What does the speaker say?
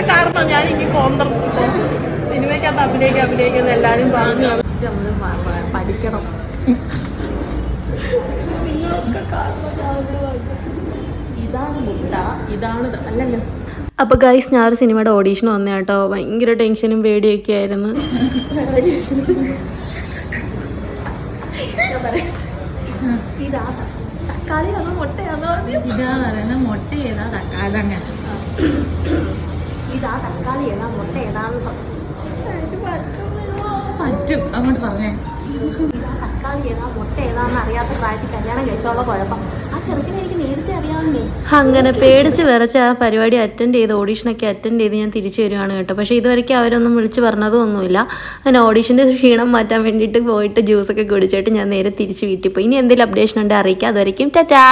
ഇതിനൊക്കെ കാരണം ഞാൻ ഇനി സിനിമയ്ക്കകത്ത് അഭിനയിക്കുന്ന എല്ലാവരും പറഞ്ഞു നമ്മൾ പഠിക്കണം. നിങ്ങളൊക്കെ കാരണം ഇതാണ് മുട്ട, ഇതാണ് അല്ലല്ലോ. അപ്പോൾ ഗൈസ് ഞാനൊരു സിനിമയുടെ ഓഡീഷൻ വന്ന കേട്ടോ. ഭയങ്കര ടെൻഷനും പേടിയൊക്കെ ആയിരുന്നു. ഇതാ തക്കാളിയാണോ മുട്ടയാണോ? ഇതാ പറയുന്നത് മുട്ട ഏതാ തക്കാളി അങ്ങനെ. ഇതാ തക്കാളി ഏതാ മുട്ട ഏതാന്ന് പറ്റും അങ്ങോട്ട് പറഞ്ഞേ. ഇതാ തക്കാളി ഏതാ മുട്ട ഏതാന്ന് അറിയാത്ത പ്രായത്തിൽ കല്യാണം കഴിച്ചോളൂ കുഴപ്പം. ആ ചെറുക്കിനെ എനിക്ക് നേരത്തെ അറിയാവുന്നേ. അങ്ങനെ പേടിച്ച് വിറച്ച് ആ പരിപാടി അറ്റൻഡ് ചെയ്ത് ഓഡീഷനൊക്കെ അറ്റൻഡ് ചെയ്ത് ഞാൻ തിരിച്ചു വരുവാണ് കേട്ടോ. പക്ഷേ ഇതുവരെയ്ക്ക് അവരൊന്നും വിളിച്ച് പറഞ്ഞതും ഒന്നുമില്ല. അങ്ങനെ ഓഡീഷൻ്റെ ക്ഷീണം മാറ്റാൻ വേണ്ടിയിട്ട് പോയിട്ട് ജ്യൂസൊക്കെ കുടിച്ചിട്ട് ഞാൻ നേരെ തിരിച്ച് വീട്ടിൽ പോയി. ഇനി എന്തെങ്കിലും അപ്ഡേഷൻ ഉണ്ടെങ്കിൽ അറിയിക്കാം. അതുവരെയ്ക്കും ടാറ്റാ.